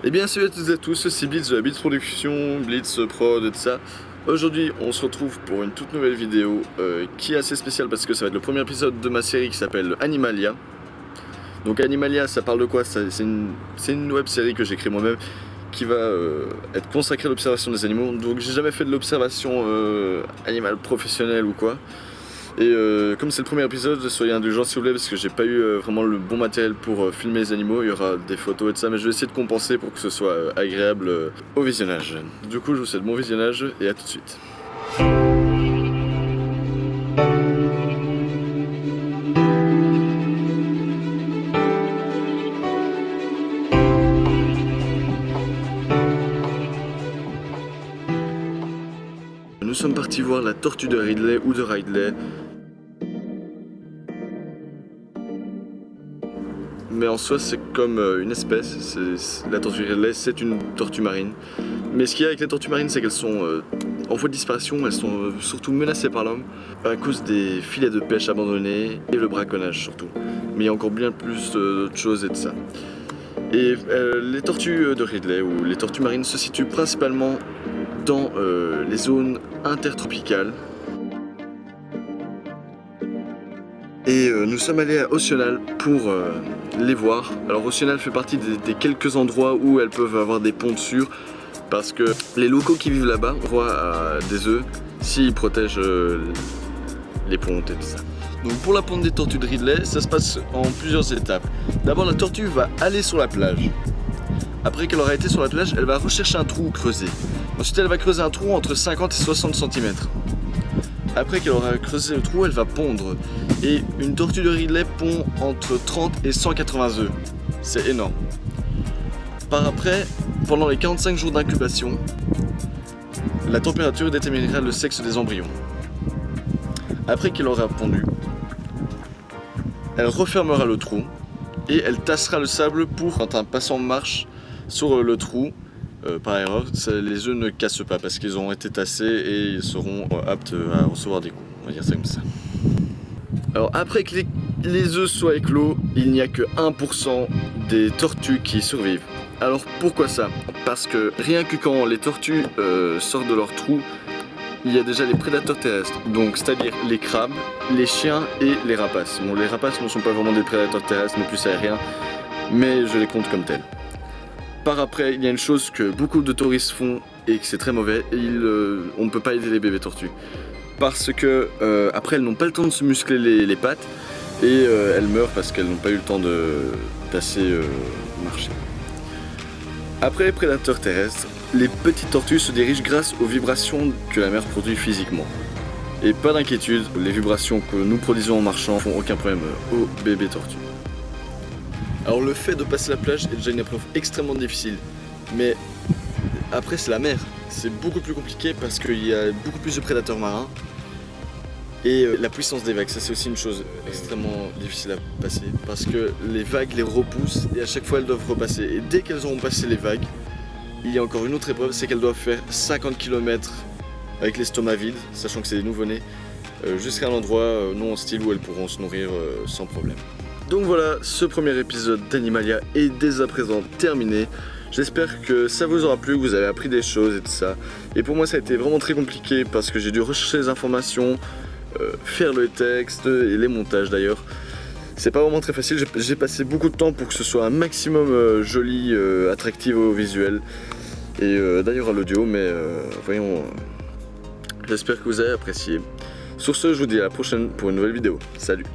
Eh bien salut à toutes et à tous, c'est Blitz de la Blitz Production, Blitz Prod et tout ça. Aujourd'hui on se retrouve pour une toute nouvelle vidéo qui est assez spéciale parce que ça va être le premier épisode de ma série qui s'appelle Animalia. Donc Animalia, ça parle de quoi? C'est une web série que j'ai créée moi-même qui va être consacrée à l'observation des animaux. Donc j'ai jamais fait de l'observation animale professionnelle ou quoi. Et comme c'est le premier épisode, soyez indulgents s'il vous plaît parce que j'ai pas eu vraiment le bon matériel pour filmer les animaux. Il y aura des photos et tout ça, mais je vais essayer de compenser pour que ce soit agréable au visionnage. Du coup, je vous souhaite bon visionnage et à tout de suite. Nous sommes partis voir la tortue de Ridley ou de Ridley. Mais en soi c'est comme une espèce, la tortue de Ridley c'est une tortue marine. Mais ce qu'il y a avec les tortues marines c'est qu'elles sont en voie de disparition, elles sont surtout menacées par l'homme à cause des filets de pêche abandonnés et le braconnage surtout. Mais il y a encore bien plus d'autres choses et de ça. Et les tortues de Ridley ou les tortues marines se situent principalement dans les zones intertropicales. Et nous sommes allés à Ocional pour les voir. Alors Ocional fait partie des quelques endroits où elles peuvent avoir des ponts dessus parce que les locaux qui vivent là-bas voient des œufs s'ils protègent les pontes et tout ça. Donc pour la ponte des tortues de Ridley, ça se passe en plusieurs étapes. D'abord la tortue va aller sur la plage. Après qu'elle aura été sur la plage, elle va rechercher un trou creusé. Ensuite elle va creuser un trou entre 50 et 60 cm. Après qu'elle aura creusé le trou, elle va pondre. Et une tortue de Ridley pond entre 30 et 180 œufs. C'est énorme. Par après, pendant les 45 jours d'incubation, la température déterminera le sexe des embryons. Après qu'elle aura pondu, elle refermera le trou et elle tassera le sable pour, quand un passant marche sur le trou, par erreur, les œufs ne cassent pas parce qu'ils auront été tassés et ils seront aptes à recevoir des coups. On va dire ça comme ça. Alors après que les œufs soient éclos, il n'y a que 1% des tortues qui survivent. Alors pourquoi ça? Parce que rien que quand les tortues sortent de leur trou, il y a déjà les prédateurs terrestres, donc c'est-à-dire les crabes, les chiens et les rapaces. Bon, les rapaces ne sont pas vraiment des prédateurs terrestres, mais plus aériens, mais je les compte comme tels. Par après, il y a une chose que beaucoup de touristes font et que c'est très mauvais, on ne peut pas aider les bébés tortues. Parce que après elles n'ont pas le temps de se muscler les pattes et elles meurent parce qu'elles n'ont pas eu le temps d'assez marcher. Après les prédateurs terrestres, les petites tortues se dirigent grâce aux vibrations que la mer produit physiquement. Et pas d'inquiétude, les vibrations que nous produisons en marchant font aucun problème aux bébés tortues. Alors le fait de passer la plage est déjà une épreuve extrêmement difficile, mais après c'est la mer, c'est beaucoup plus compliqué parce qu'il y a beaucoup plus de prédateurs marins et la puissance des vagues, ça c'est aussi une chose extrêmement difficile à passer parce que les vagues les repoussent et à chaque fois elles doivent repasser et dès qu'elles auront passé les vagues, il y a encore une autre épreuve, c'est qu'elles doivent faire 50 km avec l'estomac vide, sachant que c'est des nouveau-nés, jusqu'à un endroit non hostile où elles pourront se nourrir sans problème. Donc voilà, ce premier épisode d'Animalia est dès à présent terminé. J'espère que ça vous aura plu, que vous avez appris des choses et tout ça. Et pour moi ça a été vraiment très compliqué parce que j'ai dû rechercher les informations, faire le texte et les montages d'ailleurs. C'est pas vraiment très facile, j'ai passé beaucoup de temps pour que ce soit un maximum joli, attractif au visuel. Et d'ailleurs à l'audio, mais voyons, j'espère que vous avez apprécié. Sur ce, je vous dis à la prochaine pour une nouvelle vidéo. Salut!